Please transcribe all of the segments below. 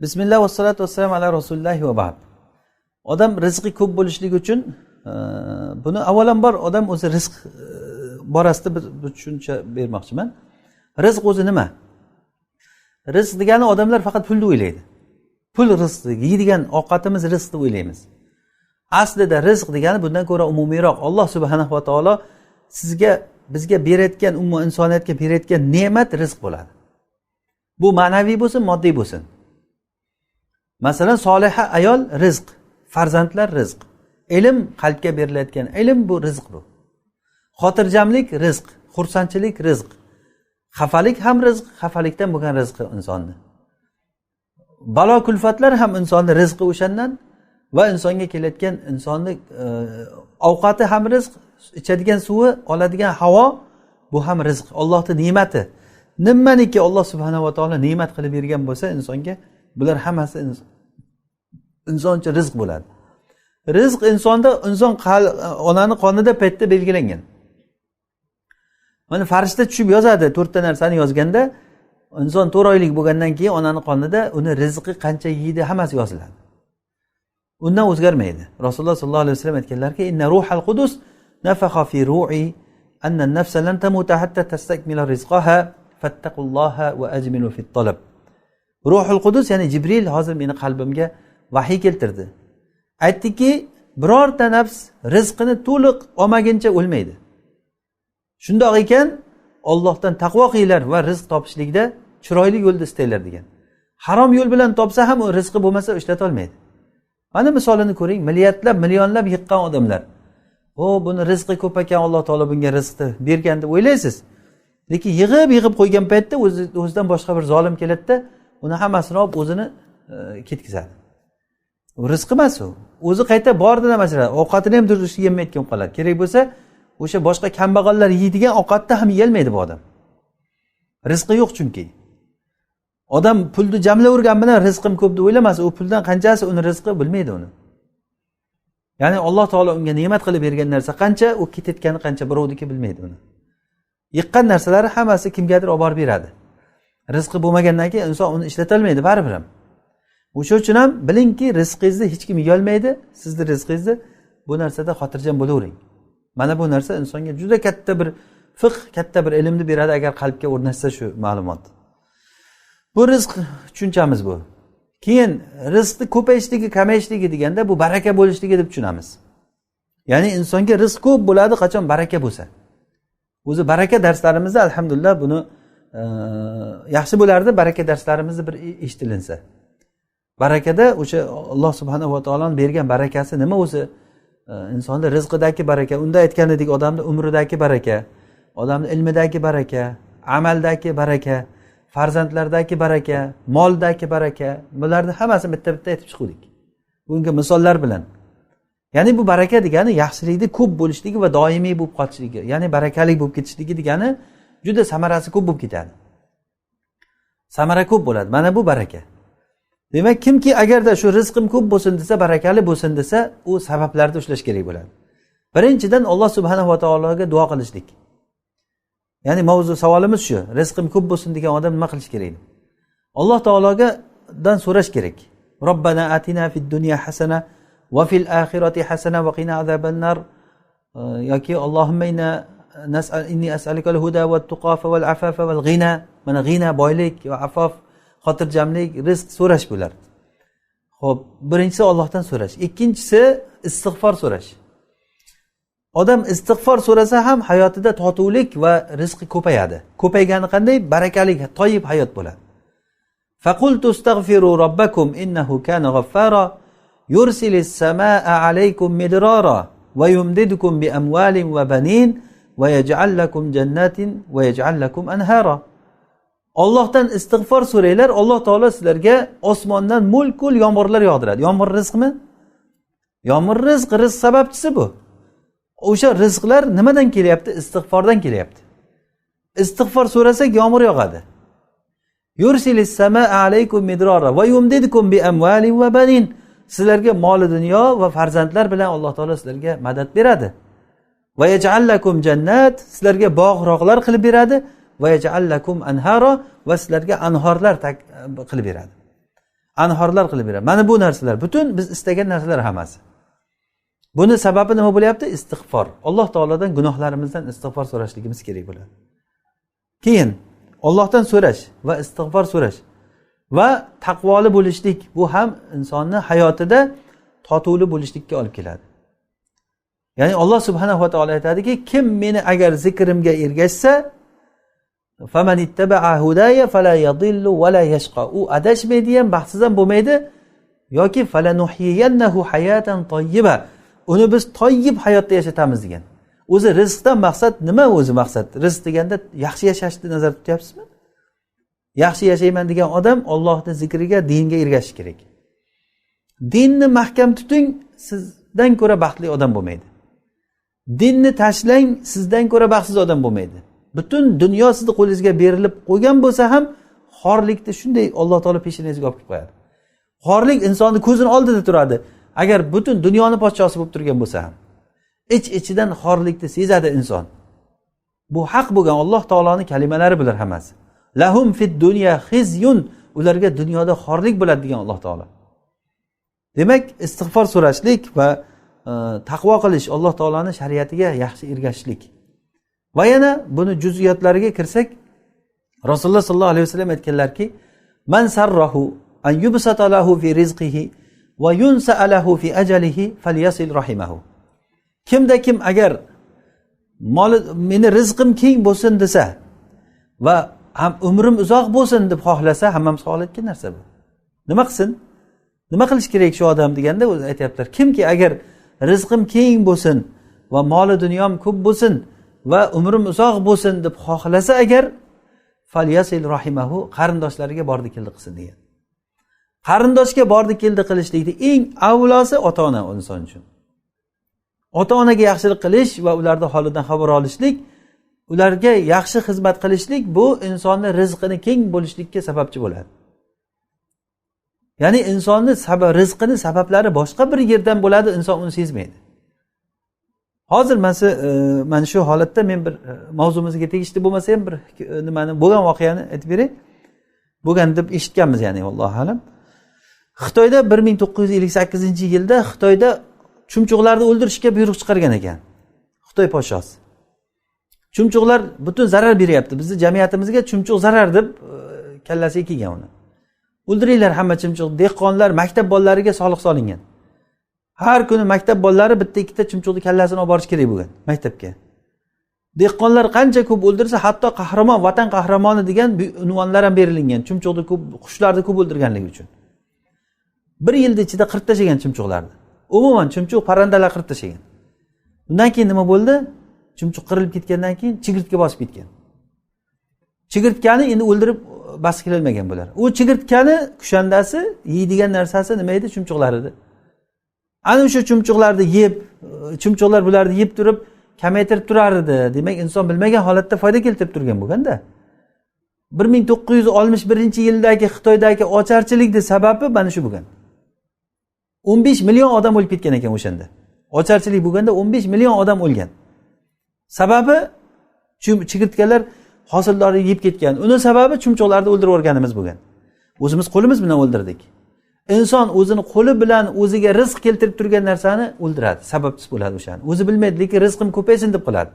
Bismillah va salatu vassalam ala rasulillohi va ba'd. Odam rizqi ko'p bo'lishligi uchun buni avvalambor odam o'zi rizq borasida bir tushuncha bermoqchiman. Rizq o'zi nima? Rizq degani odamlar faqat pulni o'ylaydi. Pul rizq, yeydigan ovqatimiz rizq deb o'ylaymiz. Aslida rizq degani bundan ko'ra umumiyroq. Alloh subhanahu va taolo bizga berayotgan, insoniyatga berayotgan ne'mat rizq bo'ladi. Bu ma'naviy bo'lsin, moddiy bo'lsin. Masalan, soliha ayol rizq, farzandlar rizq, ilm qalbga berilayotgan ilm bu rizq bu. Xotirjamlik rizq, xursandchilik rizq. Xafalik ham rizq, xafalikdan bo'lgan rizqi insonni. Balo kulfatlar ham insonni rizqi o'shandan va insonga kelayotgan insonni ovqati ham rizq, ichadigan suvi, oladigan havo bu ham rizq. Allohning ne'mati. Nimaniki Alloh subhanahu va taolo ne'mat qilib bergan bo'lsa insonga, bular hammasi insoncha rizq bo'ladi. Rizq insonda onaning qonida paytda belgilangan. Mana farishta tushib yozadi, 4 ta narsani yozganda, inson 4 oylik bo'lgandan keyin onaning qonida uni rizqi qancha yeydi hammasi yoziladi. Undan o'zgarmaydi. Rasululloh sollallohu alayhi vasallam aytganlarki, inna ruhal qudus nafaxa fi ru'i anna an-nafsa lan tamuta hatta tastakmila rizqaha fattaqulloha va ajmilu fit talab. Ruhul qudus, ya'ni Jibril hozir meni qalbimga vahiy keltirdi. Aytdiki, birorta nafs rizqini to'liq olmaguncha o'lmaydi. Shundoq ekan, Allohdan taqvo qilinglar va rizq topishlikda chiroyli yo'lda istanglar degan. Harom yo'l bilan topsa ham u rizqi bo'lmasa ishlata olmaydi. Mana misolini ko'ring, milliardlab, millionlab yiqqan odamlar. Buni rizqi ko'p ekan, Alloh taolo bunga rizqni bergan deb o'ylaysiz. Lekin yig'ib qo'ygan paytda o'zidan boshqa bir zolim keladi-da, uni hammasini olib o'zini ketkizadi. U rizq emas u. O'zi qayta bordi namasilar, ovqatini ham durustga yemayotgan qoladi. Kerak bo'lsa, o'sha boshqa kambag'allar yeydigan ovqatni ham yeyolmaydi bu odam. Rizqi yo'q chunki. Odam pulni jamlayvergan bilan rizqim ko'p deb o'ylamas, u puldan qanchasi uni rizqi bilmaydi uni. Ya'ni Alloh taolo unga ne'mat qilib bergan narsa qancha, u ketayotgani qancha birovniki bilmaydi uni. Yiqqan narsalari hammasi kimgadir olib borib beradi. Rizqi bo'lmagandan keyin inson uni ishlata olmaydi baribir ham. O'sha uchun ham bilingki, rizqingizni hech kim yeyolmaydi, sizning rizqingizni bu narsada xotirjam bo'lavering. Mana bu narsa insonga juda katta bir fiqh, katta bir ilmni beradi agar qalbga o'rnashsa shu ma'lumot. Bu rizq tushunchamiz bu. Keyin rizqni ko'payishligi, kamayishligi deganda bu baraka bo'lishligi deb tushunamiz. Ya'ni insonga rizq ko'p bo'ladi qachon baraka bo'lsa. O'zi baraka darslarimizda alhamdulillah buni yaxshi bo'lardi, baraka darslarimizni bir eshitilinsa. Barakada o'sha Alloh subhanahu va taoloning bergan barakasi nima o'zi? Insonning rizqidagi baraka, unda aytganidek odamning umridagi baraka, odamning ilmidagi baraka, amaldagi baraka, farzandlardagi baraka, moldagi baraka, bularni hammasini bitta-bitta aytib chiqdik. Bunga misollar bilan. Ya'ni bu baraka degani yaxshilikni ko'p bo'lishligi va doimiy bo'lib qolishligi, ya'ni barakali bo'lib ketishligi degani juda samarasi ko'p bo'lib ketadi. Samara ko'p bo'ladi. Mana bu baraka. Demak, kimki agarda shu rizqim ko'p bo'lsin desa, barakali bo'lsin desa, u sabablarni ushlash kerak bo'ladi. Birinchidan Alloh subhanahu va taologa duo qilishlik. Ya'ni mavzu savolimiz shu, rizqim ko'p bo'lsin degan odam nima qilish kerak? Alloh taolodan so'rash kerak. Robbana atina fid dunya hasana va fil oxirati hasana va qina azabannar. Yoki Allohumma inni as'aluka al-huda wat-tuqa wal-afafa wal-ghina. Mana g'ina boylik va afof, xotirjamlik, rizq so'rash bo'lar. Xo'p, birinchisi Allohdan so'rash, ikkinchisi istig'for so'rash. Odam istig'for so'rasa ham hayotida totuvlik va rizqi ko'payadi. Ko'paygani qanday? Barakali, toyib hayot bo'ladi. Faqultu astaghfiru robbakum innahu kana ghaffara yursilis samaa alaykum midrara va yumdidukum bi amwalin va banin va yaj'al lakum jannatin va yaj'al lakum anhara. Allohdan istig'for so'ranglar, Alloh taolo sizlarga osmondan mo'l-ko'l yomg'irlar yog'diradi. Yomg'ir rizqmi? Yomg'ir rizq sababchisi bu. O'sha rizqlar nimadan kelyapti? Istig'fordan kelyapti. Istig'for so'rasak yomg'ir yog'adi. Yursilis samaa alaykum midrara va yumdidukum bi amwalin va banin. Sizlarga mol dunyo va farzandlar bilan Alloh taolo sizlarga madad beradi. Va yaj'al lakum jannat, sizlarga bog'-rog'lar qilib beradi. Va yaj'al lakum anhara, va sizlarga anhorlar qilib beradi. anhorlar qilib beradi. Mana bu narsalar butun biz istagan narsalar hammasi. Buni sababi nima bo'lyapti? Istig'for. Alloh taolodan gunohlarimizdan istig'for so'rashligimiz kerak bo'ladi. Keyin Allohdan so'rash va istig'for so'rash va taqvoli bo'lishlik, bu ham insonni hayotida totuvli bo'lishlikka olib keladi. Ya'ni Alloh subhanahu va taolo aytadiki, kim meni agar zikrimga ergashsa, faman ittaba'a hudaya fala yadillu va la yashqa. U adashmaydi ham, baxtsiz ham bo'lmaydi yoki falanuhyiyannahu hayatan tayyiba. Uni biz toyyib hayotda yashatamiz degan. O'zi rizqdan maqsad nima? O'zi maqsad rizq deganda yaxshi yashashni nazarda tutyapsizmi? Yaxshi yashayman degan odam Allohning zikriga, dinga ergashishi kerak. Dinni mahkam tuting, sizdan ko'ra baxtli odam bo'lmaydi. Dinni tashlang, sizdan ko'ra baxtsiz odam bo'lmaydi. Butun dunyo sizni qo'lingizga berilib qo'ygan bo'lsa ham, xorlikni shunday Alloh taolo peshinangizga olib qo'yadi. Xorlik insonni ko'zini oldida turadi. Agar butun dunyoni podshosi bo'lib turgan bo'lsa ham, ichidan xorlikni sezadi inson. Bu haq bo'lgan Alloh taoloning kalimalari bular hammasi. Lahum fid dunya khizyun, ularga dunyoda xorlik bo'ladi degan Alloh taolo. Demak, istig'for so'rashlik va taqvo qilish, Alloh taoloning shariatiga yaxshi ergashishlik. Va yana buni juziyatlariga kirsak, Rasululloh sollallohu alayhi vasallam aytganlarki, man sarrahu an yubsata lahu fi rizqihi va yunsa lahu fi ajalihi falyasil rahimahu. Kimda kim agar meni rizqim keng bo'lsin desa va ham umrim uzoq bo'lsin deb xohlasa, hammamiz xohlayotgan narsa bu. Nima qilsin? Nima qilish kerak shu odam deganda o'zi aytayaptilar. Kimki agar rizqim keng bo'lsin va moli dunyom ko'p bo'lsin va umrim uzoq bo'lsin deb xohlasa agar, falyasil rahimahu, qarindoshlariga bordi keldi qilsin degan. Qarindoshga bordi keldi qilishlikni eng avvalosi ota-ona inson uchun. Ota-onaga yaxshilik qilish va ularning holidan xabar olishlik, ularga yaxshi xizmat qilishlik bu insonning rizqini keng bo'lishlikka sababchi bo'ladi. Ya'ni insonning rizqini sabablari boshqa bir yerdan bo'ladi, inson uni sezmaydi. Hozir mana shu holatda men bir mavzumizga tegishli bo'lmasa ham bir nimani bo'lgan voqeani aytib beray. Bo'lgan deb eshitganmiz, ya'ni vallohu alam. Xitoyda 1958-yilda Xitoyda chumchuqlarni o'ldirishga buyruq chiqargan ekan Xitoy podshosi. Chumchuqlar butun zarar beryapti. Bizning jamiyatimizga chumchuq zarar deb kallasiga kelgan uni. O'ldiringlar hamma chumchuq. Dehqonlar, maktab bolalariga soliq solingan. Har kuni maktab bolalari bitta ikkita chumchuqni kallasini olib borish kerak bo'lgan maktabga. Dehqonlar qancha ko'p o'ldirsa, hatto qahramon, vatan qahramoni degan unvonlar ham berilgan. Chumchuqni ko'p, qushlarni ko'p o'ldirganligi uchun. 1 yilda ichida qirib tashagan chumchuqlarni. Umuman chumchuq parrandalar qirib tashagan. Undan keyin nima bo'ldi? Chumchuq qirilib ketgandan keyin chigirtka bosib ketgan. Chigirtkani endi o'ldirib bas kelolmagan bular. U chigirtkani kushandasi, yeydigan narsasi nima edi? Chumchuqlar edi. Ana o'sha chumchuqlarni yeb, chumchuqlar bularni yeb turib kamaytirib turar edi. Demak, inson bilmagan holatda foyda keltirib turgan bo'lganda. 1961-yildagi Xitoydagi ocharchilikning sababi mana shu bo'lgan. 15 million odam o'lib ketgan ekan o'shanda. Ocharchilik bo'lganda 15 million odam o'lgan. Sababi chigirtkalar hosildorni yeb ketgan. Uning sababi chumchuqlarni o'ldirib o'rganimiz bo'lgan. O'zimiz qo'limiz bilan o'ldirdik. Inson o'zini qo'li bilan o'ziga rizq keltirib turgan narsani o'ldiradi, sababchisi bo'ladi o'shani. O'zi bilmaydi, lekin rizqim ko'paysin deb qiladi.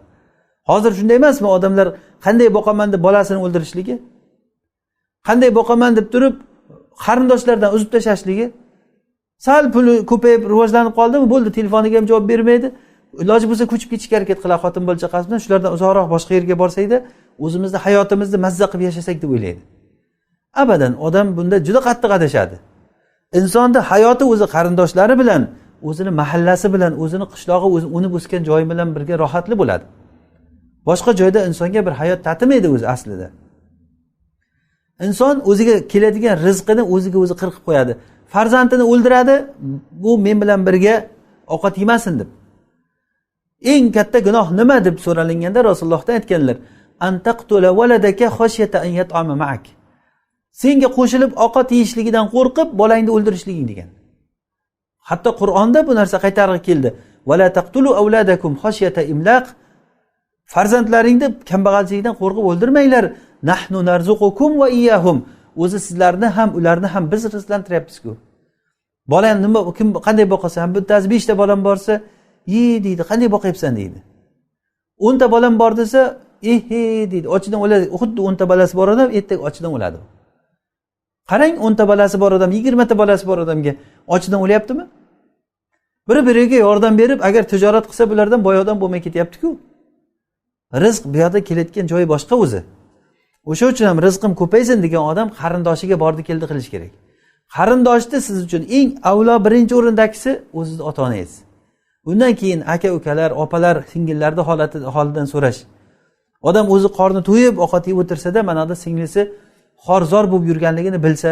Hozir shunday emasmi? Odamlar qanday boqaman deb bolasini o'ldirishligi, qanday boqaman deb turib qarindoshlardan uzib tashlashligi, sal puli ko'payib rivojlanib qoldimi, bo'ldi, telefoniga ham javob bermaydi. Iloji bo'lsa ko'chib ketishga harakat qiladi xotin bola chaqasi bilan, shulardan uzoqroq boshqa yerga borsaydi, o'zimizni hayotimizni mazza qilib yashasak deb o'ylaydi. Abadan odam bunda juda qattiq adashadi. Insonning hayoti o'zi qarindoshlari bilan, o'zini mahallasi bilan, o'zini qishlog'i, uni o'sgan joyi bilan birga rohatli bo'ladi. Boshqa joyda insonga bir hayot tatimaydi o'zi aslida. Inson o'ziga keladigan rizqini o'ziga o'zi qirqib qo'yadi. Farzandini o'ldiradi, bu men bilan birga ovqat yemasin deb. Eng katta gunoh nima deb so'ralinganda Rasulullohdan aytganlar: "Antaqtula waladaka khashyata an yat'ama ma'ak." Senga qo'shilib ovqat yeyishligidan qo'rqib bolangni o'ldirishliging degan. Hatto Qur'onda bu narsa qaytarib keldi. "Wala taqtulu awladakum khashyata imlaq." Farzandlaringni kambag'alchilikdan qo'rqib o'ldirmanglar. "Nahnu narzuqukum va iyyahum." o'zi sizlarni ham ularni ham biz rizqlantiryapmiz-ku. Bolani nima kim qanday boqasan, bittasi 5 ta bolam borsa, "Ye" deydi, "Qanday boqyapsan" deydi. 10 ta bolam bor desa, "He" deydi, ochidan o'ladi. Xuddi 10 ta bolasi bor odam ertaga ochidan o'ladi. Qarang, 10 ta bolasi bor odam, 20 ta bolasi bor odamga ochidan o'lyaptimi? Bir-biriga yordam berib, agar tijorat qilsa bulardan boy odam bo'lmay ketyapti-ku. Rizq bu yerda kelayotgan joyi boshqa o'zi. O'sha uchun ham rizqim ko'paysin degan odam qarindoshiga bordi keldi qilish kerak. Qarindoshni siz uchun eng avlo birinchi o'rindagisi o'zingizning ota-onangiz. Undan keyin aka-ukalar, opalar, singillarning holidan so'rash. Odam o'zi qorni to'yib, ovqat yeb o'tirsa-da, mana da singlisi xorzor bo'lib yurganligini bilsa,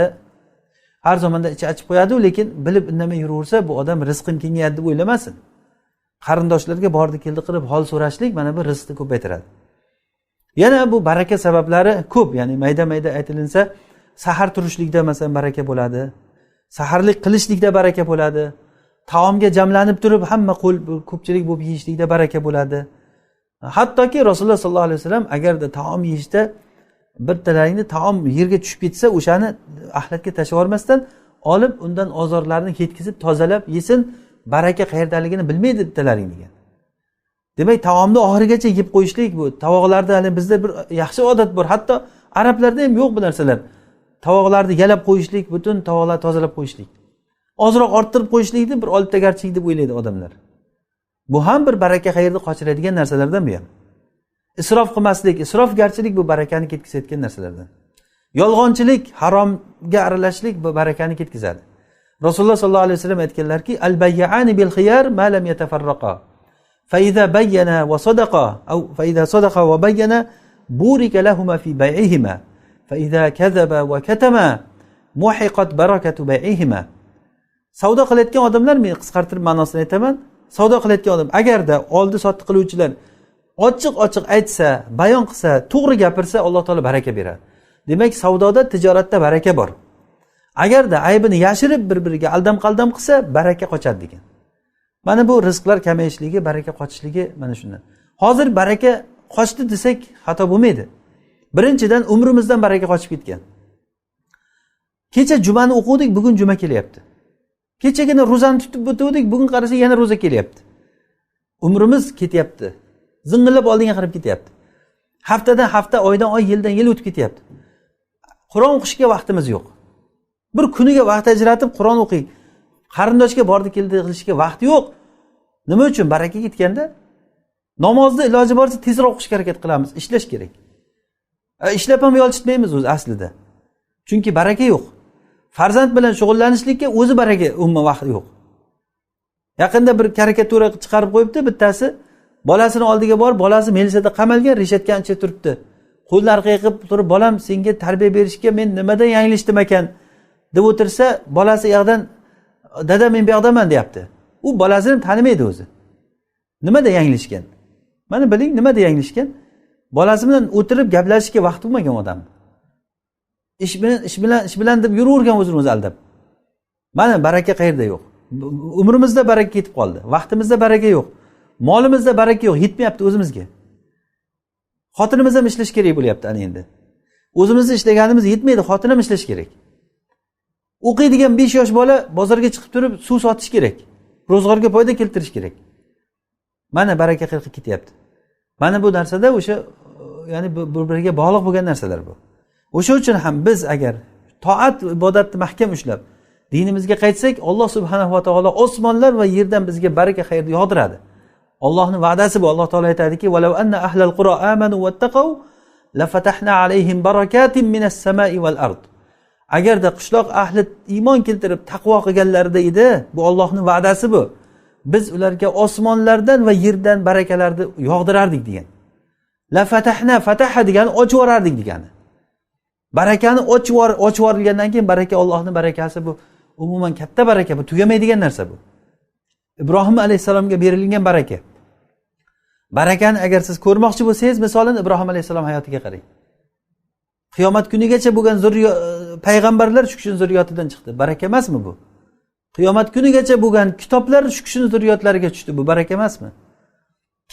har zamonda ichi achib qo'yadi, lekin bilib indamay yuraversa, bu odam rizqim kengayadi deb o'ylamasin. Qarindoshlarga bordi keldi qilib hol so'rashlik mana bu rizqni ko'paytiradi. Yana bu baraka sabablari ko'p, ya'ni mayda-mayda aytilinsa, sahar turishlikda masalan baraka bo'ladi. Saharlik qilishlikda baraka bo'ladi. Taomga jamlanib turib hamma ko'pchilik bo'lib yeyishlikda baraka bo'ladi. Hattoki Rasululloh sollallohu alayhi vasallam agarda taom yeyishda bittalaringni taom yerga tushib ketsa, o'shani axlatga tashlab yubormasdan olib undan ozorlarni ketkizib tozalab yesin, baraka qayerdaligini bilmaydi bittalaring degan. Demak, taomni oxirigacha yeb qo'yishlik bu. Tovoqlarda hali bizda bir yaxshi odat bor. Hatto arablarda ham yo'q bu narsalar. Tovoqlarni yalab qo'yishlik, butun tovoqlarni tozalab qo'yishlik. Ozroq orttirib qo'yishlikni bir oltagarchilik deb o'ylaydi odamlar. Bu ham bir baraka qayerda qochiradigan narsalardan bu ham. Isrof qilmaslik, isrofgarchilik bu barakani ketkizayotgan narsalardan. Yolg'onchilik, haromga aralashishlik bu barakani ketkizadi. Rasululloh sollallohu alayhi vasallam aytganlarki, "Al-bayyani bil khiyar ma lam yatafarraqa. Fa idza bayyana wa sadaqa aw fa idza sadaqa wa bayyana burika lahumā fi bay'ihima. Fa idza kadhaba wa katama muhiqat barakatu bay'ihima." Savdo qilayotgan odamlar, men qisqartirib ma'nosini aytaman. Savdo qilayotgan odam agarda oldi sotdi qiluvchilar ochiq-ochiq aytsa, bayon qilsa, to'g'ri gapirsa, Alloh taolo baraka beradi. Demak, savdoda, tijoratda baraka bor. Agarda aybini yashirib bir-biriga aldam-qaldam qilsa, baraka qochadi degan. Mana bu rizqlar kamayishligi, baraka qochishligi mana shundan. Hozir baraka qochdi desak, xato bo'lmaydi. Birinchidan umrimizdan baraka qochib ketgan. Kecha jumani o'qidik, bugun juma kelyapti. Kechagina ro'zani tutib o'tdik, bugun qarasa yana ro'za kelyapti. Umrimiz ketyapti. Zing'illab oldinga qarab ketyapti. Haftadan hafta, oydan oy, yildan yil o'tib ketyapti. Qur'on o'qishga vaqtimiz yo'q. Bir kuniga vaqt ajratib Qur'on o'qing. Qarindoshga bordi keldi qilishga vaqt yo'q. Nima uchun? Baraka ketganda. Namozni iloji boricha tezroq o'qishga harakat qilamiz, ishlash kerak. Ishlab ham yolchitmaymiz o'zi aslida. Chunki baraka yo'q. Farzand bilan shug'ullanishlikka o'zi baraka, umuman vaqt yo'q. Yaqinda bir karikatura chiqarib qo'yibdi, bittasi bolasini oldiga borib, bolasi melisada qamalgan, reshatka ancha turibdi. Qo'lni orqaga qilib turib, "Bolam, senga tarbiya berishga men nimadan yanglishdim ekan?" deb o'tirsa, bolasi yoqdan, "Dada, men bu yoqdaman" deyapti. U bolasini tanimaydi o'zi. Nimada yanglishgan? Mana biling, nimada yanglishgan? Bolasi bilan o'tirib gaplashishga vaqt bo'lmagan odam. Ish bilan deb yuravergan o'zini o'zi aldab. Mana baraka qayerda yo'q. Umrimizda baraka ketib qoldi. Vaqtimizda baraka yo'q. Molimizda baraka yo'q, yetmayapti o'zimizga. Xotinimiz ham ishlash kerak bo'lyapti ana endi. O'zimizda ishlaganimiz yetmaydi, xotin ham ishlash kerak. O'qiydigan 5 yosh bola bozorga chiqib turib suv sotish kerak. Ro'zg'orga foyda keltirish kerak. Mana baraka qilib ketyapti. Mana bu narsada o'sha, ya'ni bir-biriga bog'liq bo'lgan narsalar bu. O'sha uchun ham biz agar toat ibodatni mahkam ushlab dinimizga qaytsak, Alloh subhanahu va taolo osmonlar va yerdan bizga baraka xayrni yog'diradi. Allohning va'dasi bu. Alloh taolo aytadiki: "Va law anna ahlal qura amanu wattaqaw la fatahna alayhim barakatin minas samai wal ard." Agarda qishloq ahli iymon keltirib taqvo qilganlarida edi, bu Allohning va'dasi bu. Biz ularga osmonlardan va yerdan barakalarni yog'dirardik degan. La fatahna, fataha degani ochib yuborardik degani. Barakani ochib yuborilgandan keyin baraka, Allohning barakasi bu umuman katta baraka, bu tugamaydigan narsa bu. Ibrohim alayhisalomga berilgan baraka. Barakani agar siz ko'rmoqchi bo'lsangiz, misolan Ibrohim alayhisalom hayotiga qarang. Qiyomat kunigacha bo'lgan payg'ambarlar shu kishining zurriyotidan chiqdi. Baraka emasmi bu? Qiyomat kunigacha bo'lgan kitoblar shu kishining zurriyotlariga tushdi. Bu baraka emasmi?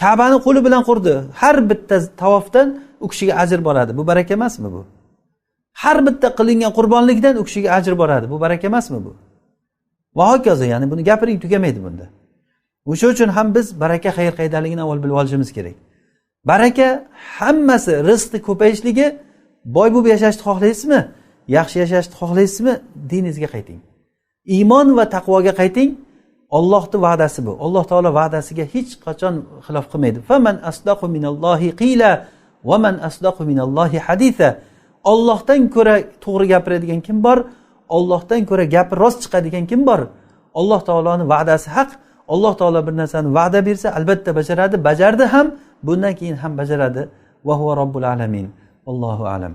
Ka'bani qo'li bilan qurdi. Har bitta tavofdan u kishiga ajr boradi. Bu baraka emasmi bu? har bitta qilingan qurbonlikdan u kishiga ajr boradi. Bu baraka emasmi bu? Va hokazo, ya'ni buni gapiring tugamaydi bunda. O'sha uchun ham biz baraka xayr qaydaligini avval bilib olishimiz kerak. Baraka hammasi rizqni ko'payishligi, boy bo'lib yashashni xohlaysizmi? Yaxshi yashashni xohlaysizmi? Diningizga qayting. Iymon va taqvoga qayting. Allohning va'dasi bu. Alloh taolo va'dasiga hech qachon xilof qilmaydi. Faman asdaqu minallohi qila va man asdaqu minallohi haditha. Allohdan ko'ra to'g'ri gapiradigan kim bor? Allohdan ko'ra gapi rost chiqadigan kim bor? Alloh taoloning va'dasi haq. Alloh taolo bir narsani va'da bersa, albatta bajaradi, bajardi ham, bundan keyin ham bajaradi. Va huva robbul alamin. Allohu a'lam.